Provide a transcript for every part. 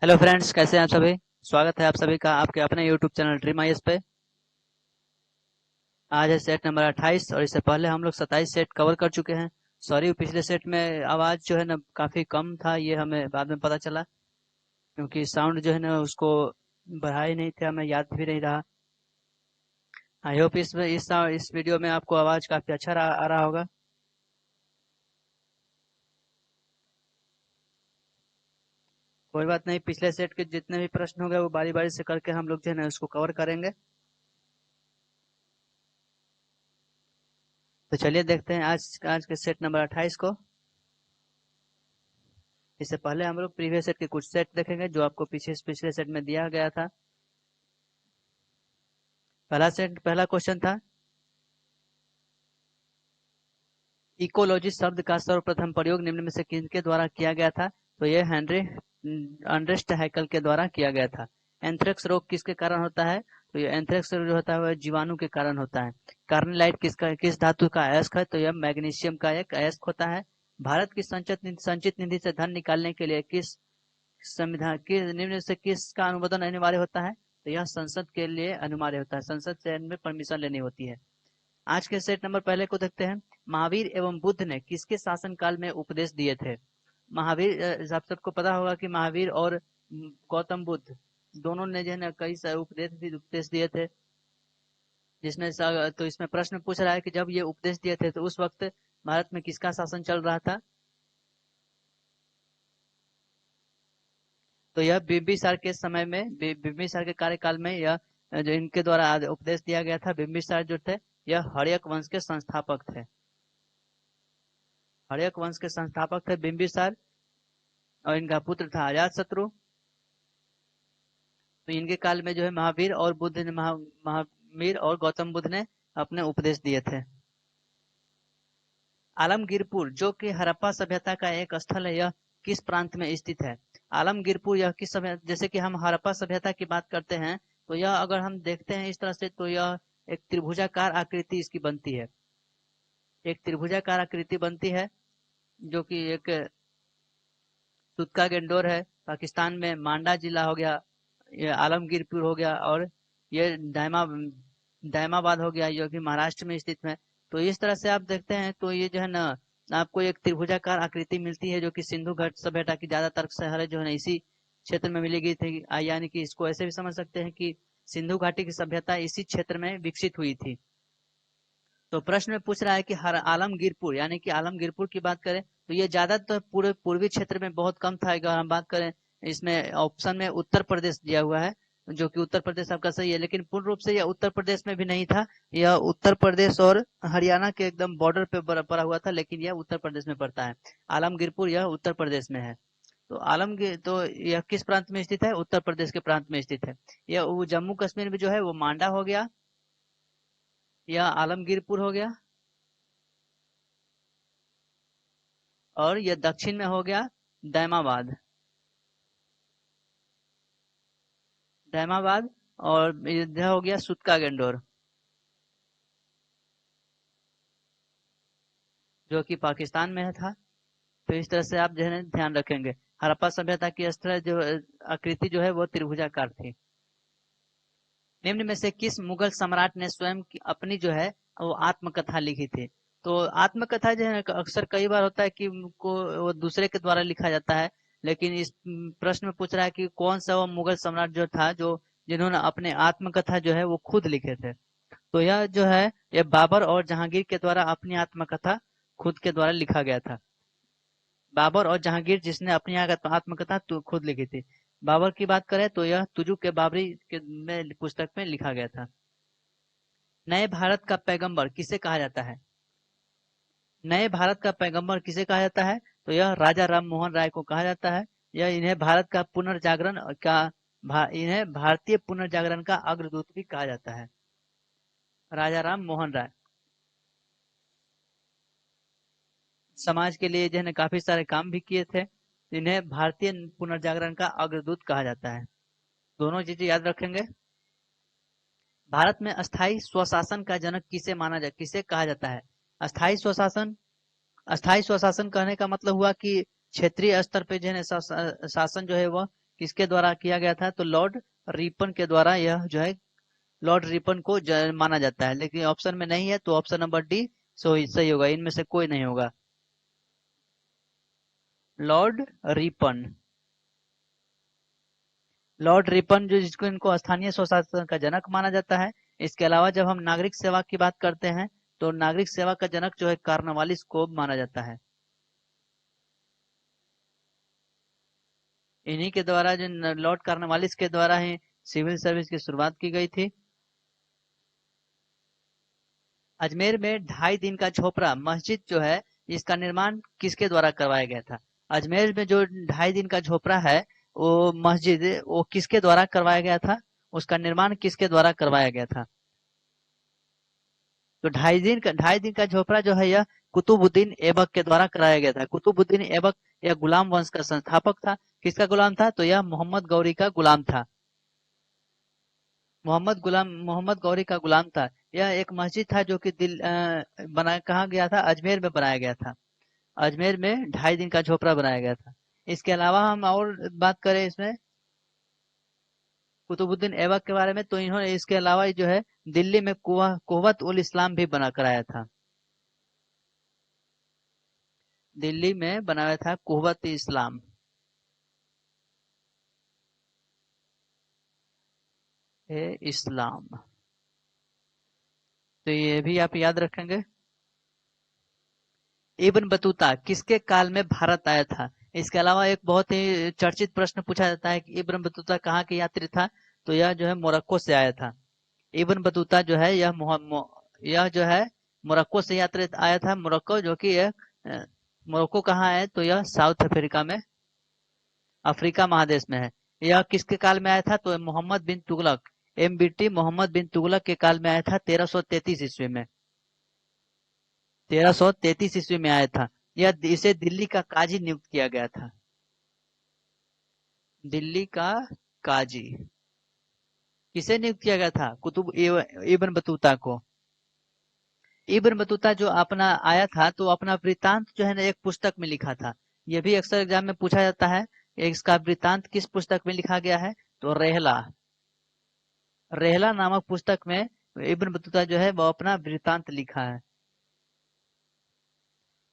Hello friends, कैसे हैं आप सभी। स्वागत है आप सभी का आपके अपने यूट्यूब चैनल ड्रीम आईएएस पे। आज है सेट नंबर 28 और इससे पहले हम लोग 27 सेट कवर कर चुके हैं। सॉरी, पिछले सेट में आवाज़ जो है ना काफ़ी कम था, ये हमें बाद में पता चला क्योंकि साउंड जो है ना उसको बढ़ा ही नहीं थे, हमें याद भी नहीं रहा। आई होप इस वीडियो में आपको आवाज़ काफ़ी अच्छा आ रहा होगा। कोई बात नहीं, पिछले सेट के जितने भी प्रश्न हो गए वो बारी बारी से करके हम लोग जो है ना उसको कवर करेंगे। तो चलिए देखते हैं आज आज के सेट नंबर 28 को। इससे पहले हम लोग प्रीवियस सेट के कुछ सेट देखेंगे जो आपको पिछले सेट में दिया गया था। पहला क्वेश्चन था, इकोलॉजी शब्द का सर्वप्रथम प्रयोग निम्न में से किनके द्वारा किया गया था। तो यह हेनरी अर्नेस्ट हैकल के द्वारा किया गया था। एंथ्रेक्स रोग किसके कारण होता है। तो यह एंथ्रेक्स रोग जो होता है वह जीवाणु के कारण होता है। कार्निलाइट किस धातु का अयस्क है। तो यह मैग्नीशियम का एक अयस्क होता है। भारत की संचित निधि से धन निकालने के लिए किस संविधान के निम्न से किसका अनुमोदन अनिवार्य होता है। तो यह संसद के लिए अनिवार्य होता है, संसद से में परमिशन लेनी होती है। आज के सेट नंबर पहले को देखते हैं। महावीर एवं बुद्ध ने किसके शासन काल में उपदेश दिए थे। महावीर, आप सबको पता होगा कि महावीर और गौतम बुद्ध दोनों ने जो है ना कई उपदेश दिए थे। तो इसमें प्रश्न पूछ रहा है कि जब ये उपदेश दिए थे तो उस वक्त भारत में किसका शासन चल रहा था। तो यह बिंबिसार के समय में बिंबिसार के कार्यकाल में यह जो इनके द्वारा उपदेश दिया गया था। बिंबिसार जो थे यह हर्यक वंश के संस्थापक थे। हर्यक वंश के संस्थापक थे बिंबिसार और इनका पुत्र था अजातशत्रु। तो इनके काल में जो है महावीर और बुद्ध ने महावीर और गौतम बुद्ध ने अपने उपदेश दिए थे। आलमगीरपुर जो कि हड़प्पा सभ्यता का एक स्थल है, यह किस प्रांत में स्थित है। आलमगीरपुर यह किस सभ्यता, जैसे कि हम हड़प्पा सभ्यता की बात करते हैं तो यह अगर हम देखते हैं इस तरह से तो यह एक त्रिभुजाकार आकृति इसकी बनती है। एक त्रिभुजाकार आकृति बनती है जो कि एक सुतका गेंडोर है। पाकिस्तान में मांडा जिला हो गया, ये आलमगीरपुर हो गया, और ये दायमाबाद हो गया जो कि महाराष्ट्र में स्थित है। तो इस तरह से आप देखते हैं तो ये जो है ना आपको एक त्रिभुजाकार आकृति मिलती है जो कि सिंधु घाट सभ्यता की ज्यादातर शहर जो है ना इसी क्षेत्र में मिली गई थी। यानी कि इसको ऐसे भी समझ सकते हैं कि सिंधु घाटी की सभ्यता इसी क्षेत्र में विकसित हुई थी। तो प्रश्न में पूछ रहा है कि हर आलमगीरपुर, यानी कि आलमगीरपुर की बात करें तो ये ज्यादातर पूरे पूर्वी क्षेत्र में बहुत कम था। अगर हम बात करें इसमें ऑप्शन में उत्तर प्रदेश दिया हुआ है जो कि उत्तर प्रदेश आपका सही है, लेकिन पूर्ण रूप से यह उत्तर प्रदेश में भी नहीं था। यह उत्तर प्रदेश और हरियाणा के एकदम बॉर्डर पे पड़ा हुआ था, लेकिन यह उत्तर प्रदेश में पड़ता है। आलमगीरपुर यह उत्तर प्रदेश में है। तो आलमगीर तो यह किस प्रांत में स्थित है, उत्तर प्रदेश के प्रांत में स्थित है। यह वो जम्मू कश्मीर में जो है वो मांडा हो गया, यह आलमगीरपुर हो गया, और यह दक्षिण में हो गया दैमाबाद। दैमाबाद और इधर हो गया सुतका गेंडोर जो कि पाकिस्तान में था। तो इस तरह से आप जो है ध्यान रखेंगे। हड़प्पा सभ्यता की स्थल जो आकृति जो है वो त्रिभुजाकार थी। निम्न में से किस मुगल सम्राट ने स्वयं की अपनी जो है वो आत्मकथा लिखी थी। तो आत्मकथा जो है अक्सर कई बार होता है कि को वो दूसरे के द्वारा लिखा जाता है, लेकिन इस प्रश्न में पूछ रहा है कि कौन सा वो मुगल सम्राट जो था जो जिन्होंने अपने आत्मकथा जो है वो खुद लिखे थे। तो यह जो है ये बाबर और जहांगीर के द्वारा अपनी आत्मकथा खुद के द्वारा लिखा गया था। बाबर और जहांगीर जिसने अपनी आत्मकथा खुद लिखी थी। बाबर की बात करें तो यह तुजु के बाबरी के में पुस्तक में लिखा गया था। नए भारत का पैगंबर किसे कहा जाता है। नए भारत का पैगंबर किसे कहा जाता है। तो यह राजा राम मोहन राय को कहा जाता है। यह इन्हें भारत का पुनर्जागरण का इन्हें भारतीय पुनर्जागरण का अग्रदूत भी कहा जाता है। राजा राम मोहन राय समाज के लिए जो है काफी सारे काम भी किए थे। इन्हें भारतीय पुनर्जागरण का अग्रदूत कहा जाता है। दोनों चीजें याद रखेंगे। भारत में अस्थाई स्वशासन का जनक किसे कहा जाता है। अस्थाई स्वशासन, अस्थाई स्वशासन कहने का मतलब हुआ कि क्षेत्रीय स्तर पे जो है शासन जो है वह किसके द्वारा किया गया था? तो लॉर्ड रिपन के द्वारा यह जो है लॉर्ड रिपन को माना जाता है, लेकिन ऑप्शन में नहीं है तो ऑप्शन नंबर डी सही होगा, इनमें से कोई नहीं होगा। लॉर्ड रिपन, लॉर्ड रिपन जो जिसको इनको स्थानीय स्वशासन का जनक माना जाता है। इसके अलावा जब हम नागरिक सेवा की बात करते हैं तो नागरिक सेवा का जनक जो है कॉर्नवालिस को माना जाता है। इन्हीं के द्वारा जो लॉर्ड कॉर्नवालिस के द्वारा ही सिविल सर्विस की शुरुआत की गई थी। अजमेर में 2.5 दिन का झोपड़ा मस्जिद जो है इसका निर्माण किसके द्वारा करवाया गया था? अजमेर में जो 2.5 दिन का झोपड़ा है वो मस्जिद वो किसके द्वारा करवाया गया था? उसका निर्माण किसके द्वारा करवाया गया था? तो 2.5 दिन का झोपड़ा जो है यह कुतुबुद्दीन ऐबक के द्वारा कराया गया था। कुतुबुद्दीन ऐबक यह गुलाम वंश का संस्थापक था। किसका गुलाम था? तो यह मोहम्मद गौरी का गुलाम था। मोहम्मद गौरी का गुलाम था। यह एक मस्जिद था जो कि बना कहाँ गया था? अजमेर में बनाया गया था। अजमेर में 2.5 दिन का झोपड़ा बनाया गया था। इसके अलावा हम और बात करें इसमें कुतुबुद्दीन ऐबक के बारे में, तो इन्होंने इसके अलावा जो है दिल्ली में कुव्वत उल इस्लाम भी बना कराया था। दिल्ली में बनाया था कुव्वत इस्लाम ए इस्लाम। तो ये भी आप याद रखेंगे। इब्न बतूता किसके काल में भारत आया था? इसके अलावा एक बहुत ही चर्चित प्रश्न पूछा जाता है कि इब्न बतूता कहाँ के यात्री था? तो यह जो है मोरक्को से आया था। इब्न बतूता जो है यह जो है मोरक्को से यात्री आया था। मोरक्को जो कि मोरक्को कहाँ है? तो यह साउथ अफ्रीका में, अफ्रीका महादेश में है। यह किसके काल में आया था? तो मोहम्मद बिन तुगलक, एमबीटी मोहम्मद बिन तुगलक के काल में आया था 1333 ईस्वी में। 1333 ईस्वी में आया था। यह इसे दिल्ली का काजी नियुक्त किया गया था। दिल्ली का काजी किसे नियुक्त किया गया था? इब्न बतूता को। इब्न बतूता जो अपना आया था तो अपना वृत्तांत जो है ना एक पुस्तक में लिखा था। ये भी अक्सर एग्जाम में पूछा जाता है। इसका वृत्तांत किस पुस्तक में लिखा गया है? तो रेहला, रेहला नामक पुस्तक में इब्न बतूता जो है वो अपना वृत्तांत लिखा है।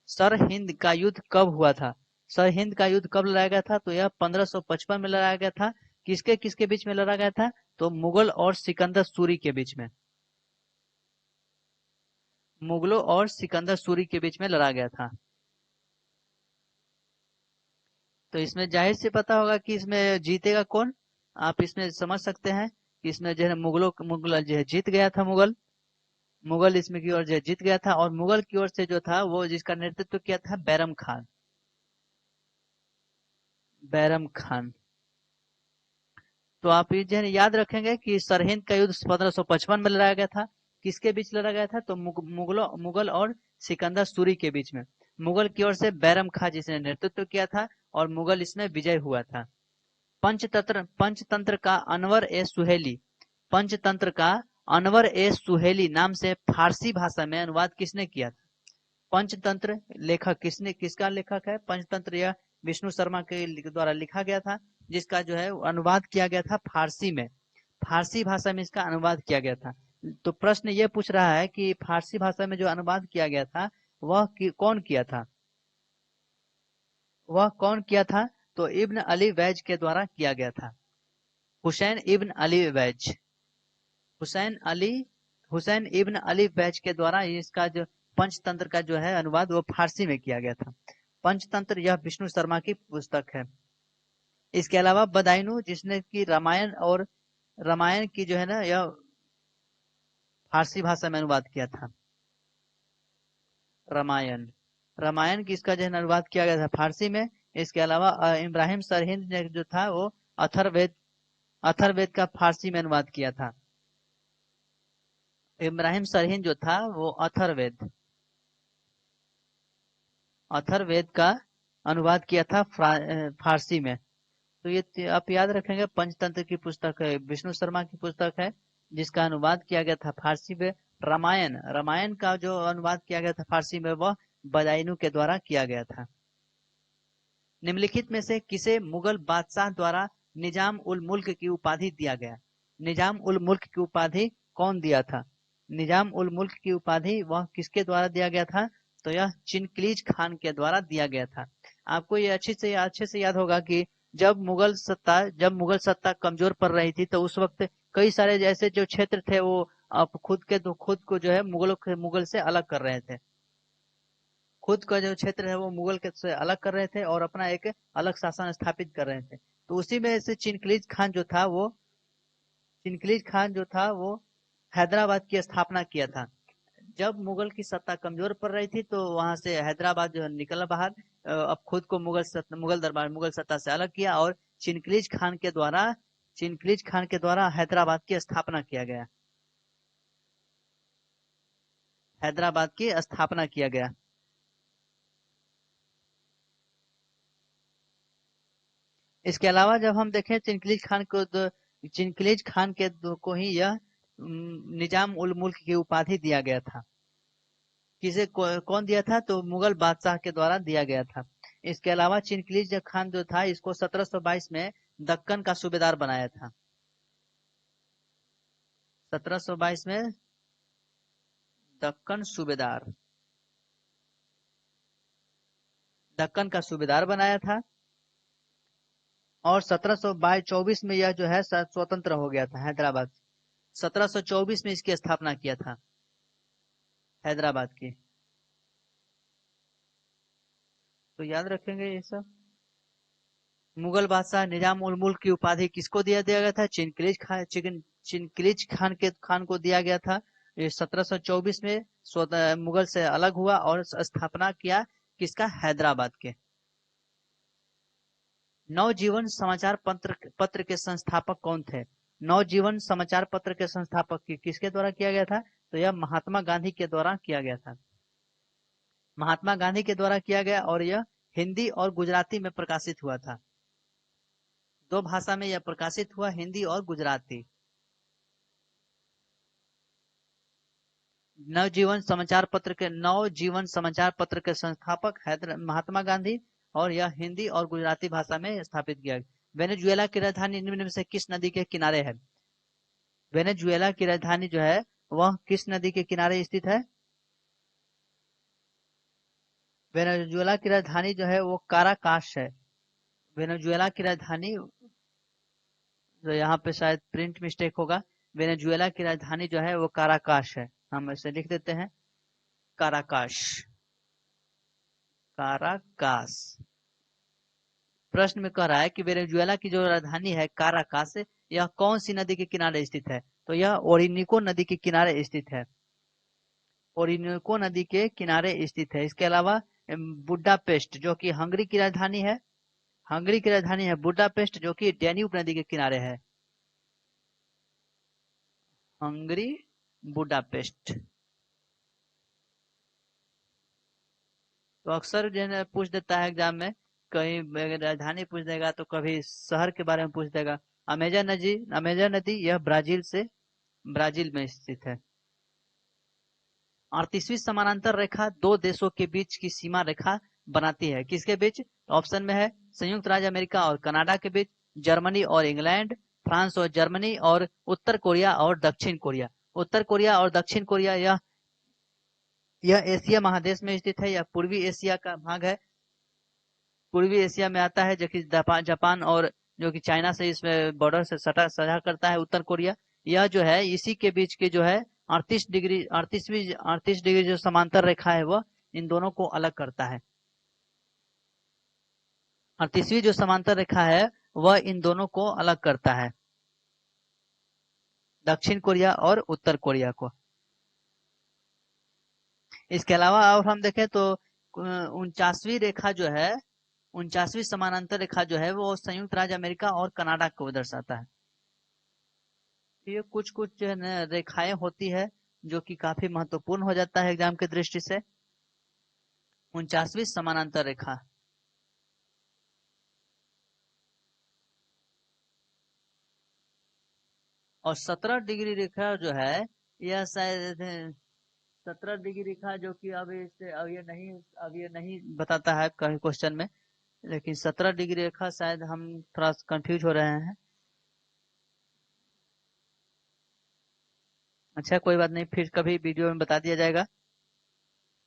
सरहिंद का युद्ध कब हुआ था? सरहिंद का युद्ध कब लड़ा गया था? तो यह 1555 में लड़ाया गया था। किसके किसके बीच में लड़ा गया था? तो मुगल और सिकंदर सूरी के बीच में। मुगलों और सिकंदर सूरी के बीच में लड़ा गया था। तो इसमें जाहिर से पता होगा कि इसमें जीतेगा कौन। आप इसमें समझ सकते हैं कि इसमें जो है मुगल जो है जीत गया था। मुगल इसमें की ओर जो है जीत गया था, और मुगल की ओर से जो था वो जिसका नेतृत्व किया था बैरम खान। बैरम खान। तो आप ये जो है याद रखेंगे कि सरहिंद का युद्ध 1555 में लड़ाया गया था। किसके बीच लड़ा गया था? तो मुगल और सिकंदर सूरी के बीच में। मुगल की ओर से बैरम खान जिसने नेतृत्व किया था, और मुगल इसमें विजय हुआ था। पंचतंत्र का अनवर ए सुहेली, पंचतंत्र का अनवर ए सुहेली नाम से फारसी भाषा में अनुवाद किसने किया था? पंचतंत्र लेखक किसका लेखक है? पंचतंत्र यह विष्णु शर्मा के द्वारा लिखा गया था, जिसका जो है अनुवाद किया गया था फारसी में। फारसी भाषा में इसका अनुवाद किया गया था। तो प्रश्न ये पूछ रहा है कि फारसी भाषा में जो अनुवाद किया गया था वह कौन किया था? वह कौन किया था? तो इब्न अली वैज के द्वारा किया गया था। हुसैन इब्न अली वैज, हुसैन अली हुसैन इब्न अली वैज के द्वारा इसका जो पंचतंत्र का जो है अनुवाद वो फारसी में किया गया था। पंचतंत्र यह विष्णु शर्मा की पुस्तक है। इसके अलावा बदायूं जिसने की रामायण की जो है ना यह फारसी भाषा में अनुवाद किया था। रामायण, रामायण की इसका जो है अनुवाद किया गया था फारसी में। इसके अलावा इब्राहिम सरहिंद ने जो था वो अथर्ववेद, अथर्ववेद का फारसी में अनुवाद किया था। इब्राहिम सरहिंद जो था वो अथर्ववेद, अथर्ववेद का अनुवाद किया था फारसी में। तो ये आप याद रखेंगे पंचतंत्र की पुस्तक है, विष्णु शर्मा की पुस्तक है, जिसका अनुवाद किया गया था फारसी में। रामायण, रामायण का जो अनुवाद किया गया था फारसी में वह बदायूं के द्वारा किया गया था। निम्नलिखित में से किसे मुगल बादशाह द्वारा निजाम उल मुल्क की उपाधि दिया गया। निजाम उल मुल्क की उपाधि कौन दिया था? निजाम उल मुल्क की उपाधि वह किसके द्वारा दिया गया था? तो यह चिनक्लीज खान के द्वारा दिया गया था। आपको ये अच्छे से याद होगा कि जब मुगल सत्ता कमजोर पड़ रही थी तो उस वक्त कई सारे जैसे जो क्षेत्र थे वो अब खुद को जो है मुगल से अलग कर रहे थे। खुद का जो क्षेत्र है वो मुगल के से अलग कर रहे थे और अपना एक अलग शासन स्थापित कर रहे थे। तो उसी में से चिनक्लीज खान जो था वो हैदराबाद की स्थापना किया था। जब मुगल की सत्ता कमजोर पड़ रही थी तो वहां से हैदराबाद जो है निकला बाहर। अब खुद को मुगल सत्ता से अलग किया और चिनक्लीज खान के द्वारा हैदराबाद की स्थापना किया गया। हैदराबाद की स्थापना किया गया। इसके अलावा जब हम देखें चिनक्लीज खान को ही यह निजाम उल मुल्क की उपाधि दिया गया था। कौन दिया था? तो मुगल बादशाह के द्वारा दिया गया था। इसके अलावा चिनक्लीज खान जो था इसको 1722 में दक्कन का सूबेदार बनाया था। 1722 में दक्कन सूबेदार दक्कन का सूबेदार बनाया था। और 1724 में यह जो है स्वतंत्र हो गया था हैदराबाद। 1724 में इसकी स्थापना किया था हैदराबाद की। तो याद रखेंगे ये सब। मुगल बादशाह निजाम उल मुल्क की उपाधि किसको दिया गया था? चिनक्लीज खान को दिया गया था। ये 1724 में मुगल से अलग हुआ और स्थापना किया किसका? हैदराबाद के। नवजीवन समाचार पत्र के संस्थापक कौन थे? नवजीवन समाचार पत्र के संस्थापक किसके द्वारा किया गया था? तो यह महात्मा गांधी के द्वारा किया गया था। महात्मा गांधी के द्वारा किया गया और यह हिंदी और गुजराती में प्रकाशित हुआ था। दो भाषा में यह प्रकाशित हुआ, हिंदी और गुजराती। नवजीवन समाचार पत्र के संस्थापक महात्मा गांधी और यह हिंदी और गुजराती भाषा में स्थापित किया। वेनेजुएला की राजधानी निम्न में से किस नदी के किनारे है? वेनेजुएला की राजधानी जो है वह किस नदी के किनारे स्थित है? वेनेजुएला की राजधानी जो है वो काराकास है। वेनेजुएला की राजधानी, तो यहाँ पे शायद प्रिंट मिस्टेक होगा। वेनेजुएला की राजधानी जो है वो काराकास है। हम इसे लिख देते हैं काराकास। काराकास। प्रश्न में कह रहा है कि वेनेजुएला की जो राजधानी है काराकास, यह कौन सी नदी के किनारे स्थित है? तो यह ओरिनिको नदी के किनारे स्थित है। ओरिनिको नदी के किनारे स्थित है। इसके अलावा बुडापेस्ट जो कि हंगरी की राजधानी है। हंगरी की राजधानी है बुडापेस्ट जो कि डैन्यूब नदी के किनारे है। Hungary, Budapest. तो अक्सर जो है पूछ देता है एग्जाम में, कहीं राजधानी पूछ देगा तो कभी शहर के बारे में पूछ देगा। अमेजन नदी यह ब्राजील में स्थित है। 38वीं समानांतर रेखा दो देशों के बीच की सीमा रेखा बनाती है। किसके बीच? ऑप्शन में है संयुक्त राज्य अमेरिका और कनाडा के बीच, जर्मनी और इंग्लैंड, फ्रांस और जर्मनी, और उत्तर कोरिया और दक्षिण कोरिया। उत्तर कोरिया और दक्षिण कोरिया यह एशिया महादेश में स्थित है। यह पूर्वी एशिया का भाग है। पूर्वी एशिया में आता है जो कि जापान और जो कि चाइना से इसमें बॉर्डर से साझा करता है उत्तर कोरिया। यह जो है इसी के बीच के जो है 38 डिग्री जो समांतर रेखा है वह इन दोनों को अलग करता है। 38वीं जो समांतर रेखा है वह इन दोनों को अलग करता है, दक्षिण कोरिया और उत्तर कोरिया को। इसके अलावा और हम देखें तो 49वीं रेखा जो है 49वीं समानांतर रेखा जो है वो संयुक्त राज्य अमेरिका और कनाडा को दर्शाता है। ये कुछ कुछ जो है ना रेखाएं होती है जो कि काफी महत्वपूर्ण हो जाता है एग्जाम की दृष्टि से। 49वीं समानांतर रेखा और 17 डिग्री रेखा जो है यह शायद 17 डिग्री रेखा जो कि अब ये नहीं बताता है कहीं क्वेश्चन में। लेकिन 17 डिग्री रेखा शायद हम थोड़ा कंफ्यूज हो रहे हैं। अच्छा कोई बात नहीं, फिर कभी वीडियो में बता दिया जाएगा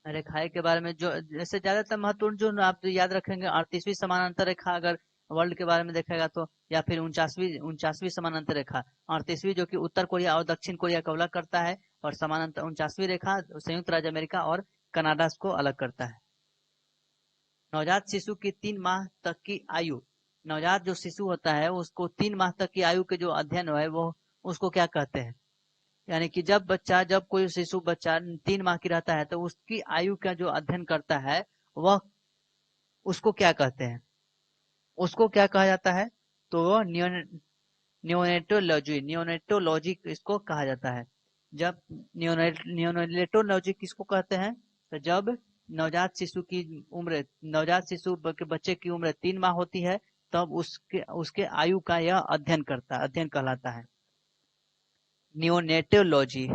रेखाएं के बारे में। जो जैसे ज्यादातर महत्वपूर्ण जो आप जो याद रखेंगे, 38वीं समानांतर रेखा अगर वर्ल्ड के बारे में देखेगा तो, या फिर 49वीं समानांतर रेखा। 38वीं जो कि उत्तर कोरिया और दक्षिण कोरिया को अलग करता है, और समानांतर 49वीं रेखा संयुक्त राज्य अमेरिका और कनाडा को अलग करता है। नवजात शिशु की 3 माह तक की आयु, नवजात जो शिशु होता है उसको 3 माह तक की आयु के जो अध्ययन है वो उसको क्या कहते हैं? यानी कि जब कोई शिशु बच्चा 3 माह की रहता है तो उसकी आयु का जो अध्ययन करता है वह उसको क्या कहते हैं? उसको क्या कहा जाता है? तो वो नियोनेटोलॉजी इसको कहा जाता है। जब नियोनेटोलॉजी किसको कहते हैं? तो जब नवजात शिशु के बच्चे की उम्र 3 माह होती है, तब उसके उसके आयु का यह अध्ययन कहलाता है, नियोनेटोलॉजी।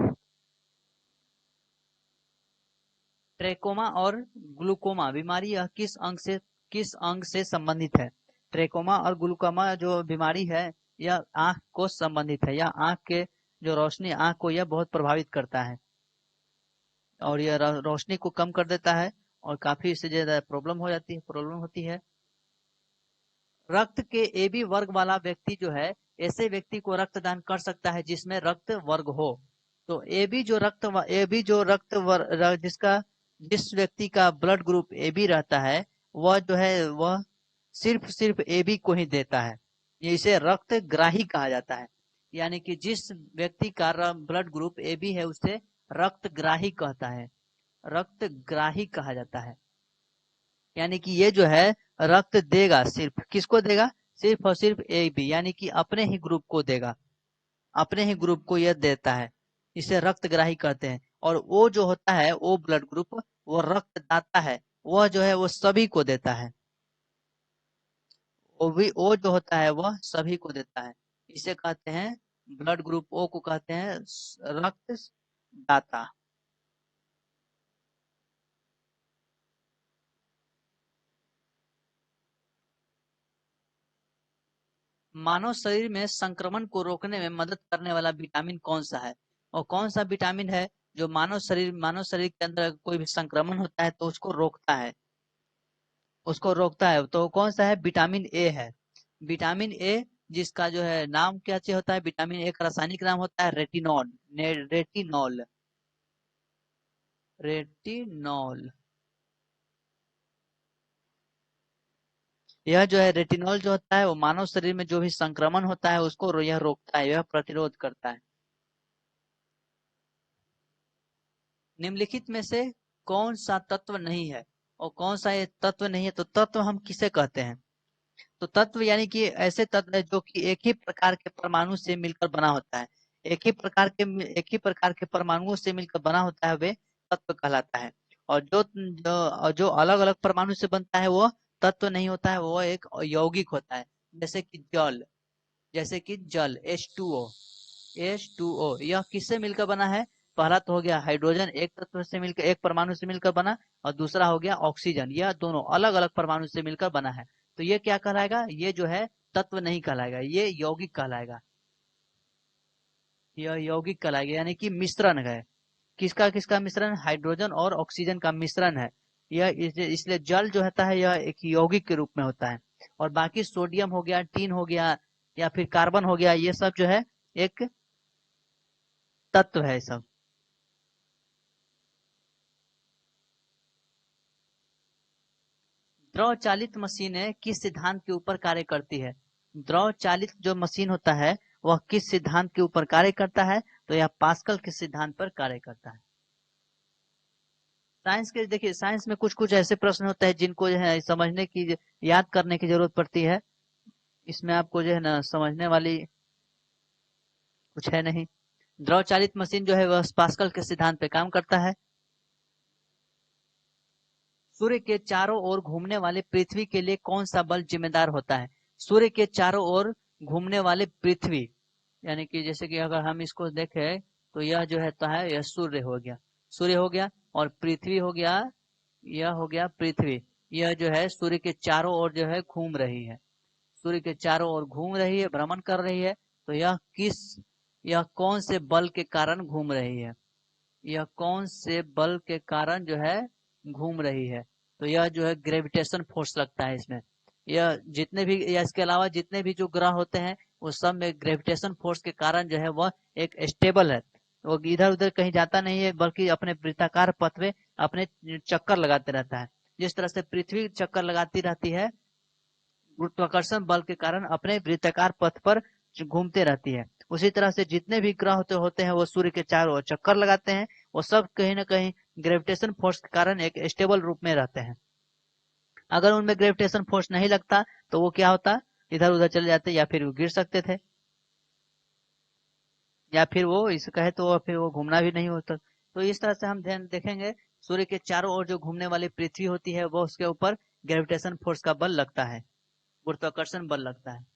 ट्रेकोमा और ग्लूकोमा बीमारी यह किस अंग से संबंधित है? ट्रेकोमा और ग्लूकोमा जो बीमारी है यह आंख को संबंधित है। यह आंख के जो रोशनी, आंख को यह बहुत प्रभावित करता है, और यह रोशनी को कम कर देता है, और काफी इससे ज्यादा प्रॉब्लम होती है। रक्त के AB वर्ग वाला व्यक्ति जो है, ऐसे व्यक्ति को रक्तदान कर सकता है जिसमें रक्त वर्ग हो। तो AB जो रक्त वर्ग जिस व्यक्ति का ब्लड ग्रुप AB रहता है, वह जो है वह सिर्फ AB को ही देता है। ये इसे रक्त ग्राही कहा जाता है। यानी कि जिस व्यक्ति का ब्लड ग्रुप AB है उसे रक्त ग्राही कहता है, रक्त ग्राही कहा जाता है। यानी कि ये जो है रक्त देगा, सिर्फ किसको देगा? सिर्फ और सिर्फ AB, यानी कि अपने ही ग्रुप को देगा, अपने ही ग्रुप को यह देता है। इसे रक्तग्राही कहते हैं। और वो जो होता है वो ब्लड ग्रुप, वो रक्तदाता है, वह जो है वो सभी को देता है। वो जो होता है वह सभी को देता है। इसे कहते हैं, ब्लड ग्रुप ओ को कहते हैं रक्तदाता। मानव शरीर में संक्रमण को रोकने में मदद करने वाला विटामिन कौन सा है? और कौन सा विटामिन है जो मानव शरीर के अंदर कोई भी संक्रमण होता है तो उसको रोकता है? तो कौन सा है? विटामिन ए है। विटामिन ए, जिसका जो है नाम क्या चाहिए होता है? विटामिन ए का रासायनिक नाम होता है रेटिनॉल। Retinol, retinol. यह जो है रेटिनॉल जो होता है वो मानव शरीर में जो भी संक्रमण होता है उसको यह रोकता है, यह प्रतिरोध करता है। निम्नलिखित में से कौन सा तत्व नहीं है? और कौन सा ये तत्व नहीं है? तो तत्व हम किसे कहते हैं? तो तत्व यानी कि ऐसे तत्व है जो कि एक ही प्रकार के परमाणु से मिलकर बना होता है। एक ही प्रकार के परमाणुओं से मिलकर बना होता है, वे तत्व कहलाता है। और जो अलग अलग परमाणु से बनता है वो तत्व नहीं होता है, वो एक यौगिक होता है। जैसे कि जल, H2O। यह किससे मिलकर बना है? पहला तो हो गया हाइड्रोजन, एक तत्व से मिलकर, एक परमाणु से मिलकर बना, और दूसरा हो गया ऑक्सीजन, यह दोनों अलग अलग परमाणु से मिलकर बना है। तो ये क्या कहलाएगा? ये जो है तत्व नहीं कहलाएगा, ये यौगिक कहलाएगा। यह यौगिक कहलाएगा, यानी कि मिश्रण है। किसका किसका मिश्रण? हाइड्रोजन और ऑक्सीजन का मिश्रण है। इसलिए जल जो होता है यह एक यौगिक के रूप में होता है। और बाकी सोडियम हो गया, टीन हो गया, या फिर कार्बन हो गया, ये सब जो है एक तत्व है सब। द्रव चालित मशीनें किस सिद्धांत के ऊपर कार्य करती है? द्रव चालित जो मशीन होता है वह किस सिद्धांत के ऊपर कार्य करता है? तो यह पास्कल के सिद्धांत पर कार्य करता है। साइंस के देखिए, साइंस में कुछ कुछ ऐसे प्रश्न होते हैं जिनको जो है समझने की, याद करने की जरूरत पड़ती है। इसमें आपको जो है ना समझने वाली कुछ है नहीं। द्रव चालित मशीन जो है वह पास्कल के सिद्धांत पे काम करता है। सूर्य के चारों ओर घूमने वाले पृथ्वी के लिए कौन सा बल जिम्मेदार होता है? सूर्य के चारों ओर घूमने वाले पृथ्वी, यानी कि जैसे कि अगर हम इसको देखें तो यह जो है तो यह सूर्य हो गया, और पृथ्वी हो गया, यह हो गया पृथ्वी। यह जो है सूर्य के चारों ओर जो है घूम रही है, सूर्य के चारों ओर घूम रही है, भ्रमण कर रही है। तो यह कौन से बल के कारण घूम रही है, यह कौन से बल के कारण जो है घूम रही है? तो यह जो है ग्रेविटेशन फोर्स लगता है इसमें। यह जितने भी, या इसके अलावा जितने भी जो ग्रह होते हैं वो सब में ग्रेविटेशन फोर्स के कारण जो है वह एक स्टेबल है, वो इधर उधर कहीं जाता नहीं है, बल्कि अपने वृत्ताकार पथ में अपने चक्कर लगाते रहता है। जिस तरह से पृथ्वी चक्कर लगाती रहती है गुरुत्वाकर्षण बल के कारण अपने वृत्ताकार पथ पर घूमते रहती है, उसी तरह से जितने भी ग्रह होते हैं वो सूर्य के चारों ओर चक्कर लगाते हैं, वो सब कहीं ना कहीं ग्रेविटेशन फोर्स के कारण एक स्टेबल रूप में रहते हैं। अगर उनमें ग्रेविटेशन फोर्स नहीं लगता तो वो क्या होता, इधर उधर चले जाते, या फिर वो गिर सकते थे, या फिर वो इसे कहे तो फिर वो घूमना भी नहीं होता। तो इस तरह से हम ध्यान देखेंगे, सूर्य के चारों ओर जो घूमने वाली पृथ्वी होती है वो उसके ऊपर ग्रेविटेशन फोर्स का बल लगता है, गुरुत्वाकर्षण बल लगता है।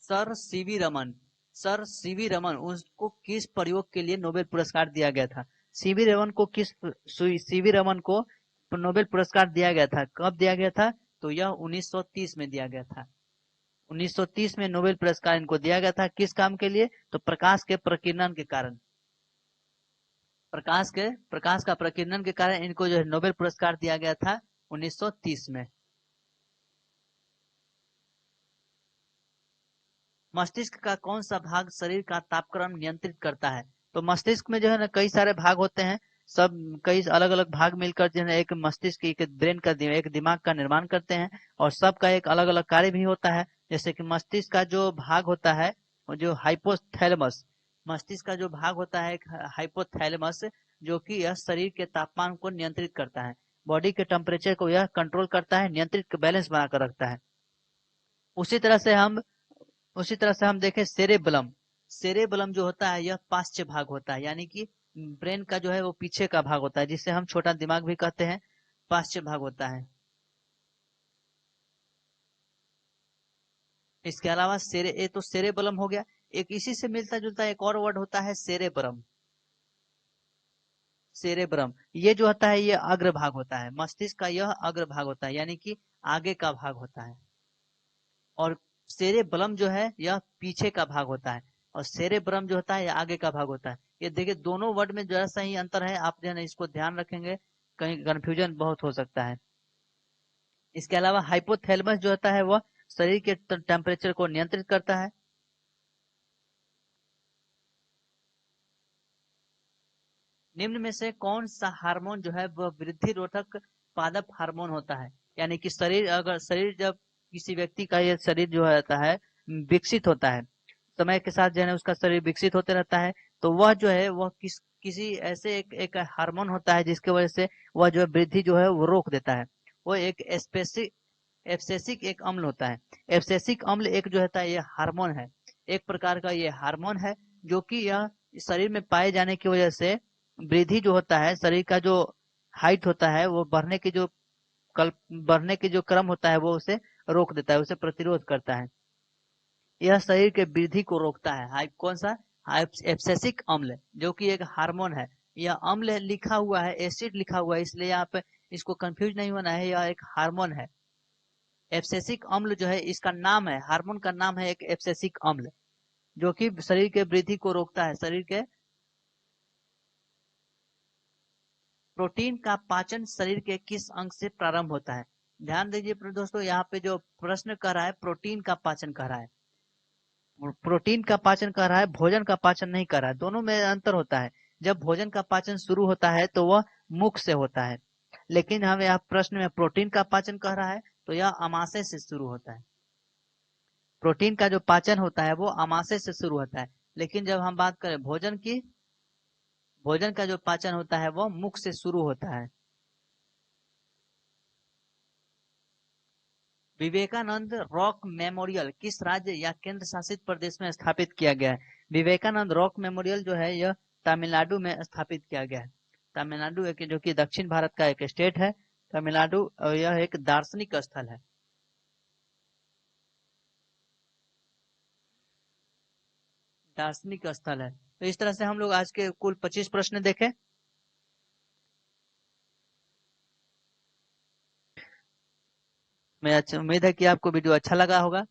Sir CV Raman, sir CV Raman उसको किस प्रयोग के लिए नोबेल पुरस्कार दिया गया था? सीवी रमन को नोबेल पुरस्कार दिया गया था, कब दिया गया था? तो यह 1930 में दिया गया था। 1930 में नोबेल पुरस्कार इनको दिया गया था, किस काम के लिए? तो प्रकाश के प्रकीर्णन के कारण, प्रकाश का प्रकीर्णन के कारण इनको जो है नोबेल पुरस्कार दिया गया था 1930 में। मस्तिष्क का कौन सा भाग शरीर का तापक्रम नियंत्रित करता है? तो मस्तिष्क में जो है ना कई सारे भाग होते हैं, सब कई अलग अलग भाग मिलकर जो है एक मस्तिष्क, एक ब्रेन का एक दिमाग का निर्माण करते हैं, और सबका एक अलग अलग कार्य भी होता है। जैसे कि मस्तिष्क का जो भाग होता है वो जो हाइपोथैलेमस, मस्तिष्क का जो भाग होता है हाइपोथैलेमस, जो कि यह शरीर के तापमान को नियंत्रित करता है, बॉडी के टेम्परेचर को यह कंट्रोल करता है, नियंत्रित बैलेंस बनाकर रखता है। उसी तरह से हम उसी तरह से हम देखें सेरेबलम, सेरेबलम जो होता है यह पाश्च भाग होता है, यानी कि ब्रेन का जो है वो पीछे का भाग होता है, जिसे हम छोटा दिमाग भी कहते हैं, पाश्च भाग होता है। इसके अलावा ये तो सेरेबलम हो गया। एक इसी से मिलता जुलता एक और वर्ड होता है सेरेब्रम, सेरेब्रम ये जो होता है ये अग्र भाग होता है, मस्तिष्क का यह अग्र भाग होता है, यानी कि आगे का भाग होता है। और सेरेब्रम जो है यह पीछे का भाग होता है, और सेरेब्रम जो होता है यह आगे का भाग होता है। ये देखिए दोनों वर्ड में जरा सा ही अंतर है, आप जो है ना इसको ध्यान रखेंगे, कहीं कंफ्यूजन बहुत हो सकता है। इसके अलावा हाइपोथैलेमस जो होता है वह शरीर के टेम्परेचर को नियंत्रित करता है। निम्न में से कौन सा हार्मोन जो है वह वृद्धि रोधक पादप हार्मोन होता है? यानी कि शरीर जब किसी व्यक्ति का ये शरीर जो रहता है विकसित होता है, समय के साथ जो है उसका शरीर विकसित होते रहता है, तो वह जो है वह किसी ऐसे एक हार्मोन होता है जिसकी वजह से वह जो है वृद्धि जो है वो रोक देता है। वो एक एब्सेसिक एक अम्ल होता है। एब्सेसिक अम्ल एक जो होता है ये हार्मोन है, एक प्रकार का ये हार्मोन है, जो कि यह शरीर में पाए जाने की वजह से वृद्धि जो होता है, शरीर का जो हाइट होता है वो कल बढ़ने की जो क्रम होता है वो उसे रोक देता है, उसे प्रतिरोध करता है। यह शरीर के वृद्धि को रोकता है। कौन सा? एब्सेसिक अम्ल, जो कि एक हार्मोन है। यह अम्ल लिखा हुआ है, एसिड लिखा हुआ है, इसलिए आप इसको कंफ्यूज नहीं होना है, यह एक हार्मोन है। एब्सेसिक अम्ल जो है इसका नाम है, हार्मोन का नाम है एक एब्सेसिक अम्ल, जो कि शरीर के वृद्धि को रोकता है, शरीर के। प्रोटीन का पाचन शरीर के किस अंग से प्रारंभ होता है? ध्यान दीजिए दोस्तों, यहाँ पे जो प्रश्न कर रहा है प्रोटीन का पाचन कर रहा है, प्रोटीन का पाचन कर रहा है, भोजन का पाचन नहीं कर रहा है, दोनों में अंतर होता है। जब भोजन का पाचन शुरू होता है तो वह मुख से होता है, लेकिन हम यहाँ प्रश्न में प्रोटीन का पाचन कर रहा है तो यह आमाशय से शुरू होता है। प्रोटीन का जो पाचन होता है वो आमाशय से शुरू होता है, लेकिन जब हम बात करें भोजन की, भोजन का जो पाचन होता है वो मुख से शुरू होता है। विवेकानंद रॉक मेमोरियल किस राज्य या केंद्र शासित प्रदेश में स्थापित किया गया है? विवेकानंद रॉक मेमोरियल जो है यह तमिलनाडु में स्थापित किया गया है। तमिलनाडु एक जो कि दक्षिण भारत का एक स्टेट है, तमिलनाडु, यह एक दार्शनिक स्थल है। दार्शनिक स्थल है। तो इस तरह से हम लोग आज के कुल 25 प्रश्न देखे। मैं अच्छा उम्मीद है कि आपको वीडियो अच्छा लगा होगा।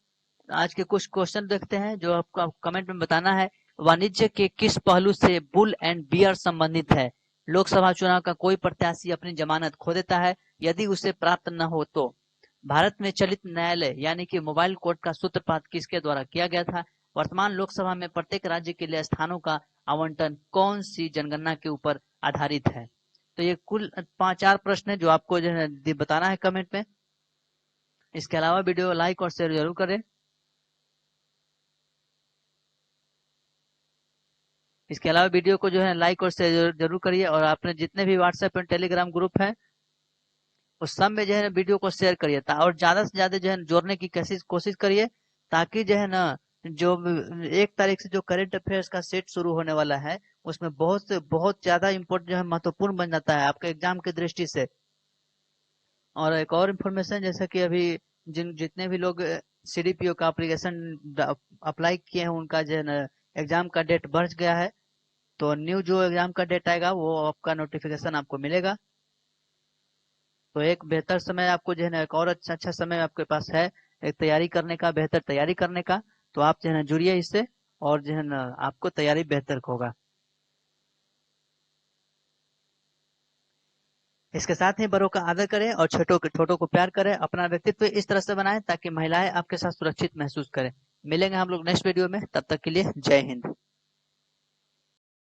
आज के कुछ क्वेश्चन देखते हैं जो आपको कमेंट में बताना है। वाणिज्य के किस पहलू से बुल एंड बियर संबंधित है? लोकसभा चुनाव का कोई प्रत्याशी अपनी जमानत खो देता है, यदि उसे प्राप्त न हो तो? भारत में चलित न्यायालय यानी कि मोबाइल कोर्ट का सूत्रपात किसके द्वारा किया गया था? वर्तमान लोकसभा में प्रत्येक राज्य के लिए स्थानों का आवंटन कौन सी जनगणना के ऊपर आधारित है? तो ये कुल 5-4 प्रश्न है जो आपको जो है बताना है कमेंट में। इसके अलावा वीडियो लाइक और शेयर जरूर करें। इसके अलावा वीडियो को जो है लाइक और शेयर जरूर करिए, और आपने जितने भी व्हाट्सएप एंड टेलीग्राम ग्रुप है उस सब में जो है वीडियो को शेयर करिए, और ज्यादा से ज्यादा जो है जोड़ने की कोशिश करिए, ताकि जो है ना जो 1 तारीख से जो करंट अफेयर्स का सेट शुरू होने वाला है उसमें बहुत ज्यादा इम्पोर्टेंट जो है महत्वपूर्ण बन जाता है आपके एग्जाम की दृष्टि से। और एक और इन्फॉर्मेशन, जैसे कि अभी जितने भी लोग सीडीपीओ का एप्लीकेशन अप्लाई किए हैं उनका जो है ना एग्जाम का डेट बढ़ गया है। तो न्यू जो एग्जाम का डेट आएगा वो आपका नोटिफिकेशन आपको मिलेगा। तो एक बेहतर समय आपको जो है ना, एक और अच्छा समय आपके पास है एक तैयारी करने का, बेहतर तैयारी करने का। तो आप जो है ना जुड़िए इससे, और जो है ना आपको तैयारी बेहतर होगा। इसके साथ ही बड़ों का आदर करें और छोटों को प्यार करें। अपना व्यक्तित्व इस तरह से बनाएं ताकि महिलाएं आपके साथ सुरक्षित महसूस करें। मिलेंगे हम लोग नेक्स्ट वीडियो में, तब तक के लिए जय हिंद।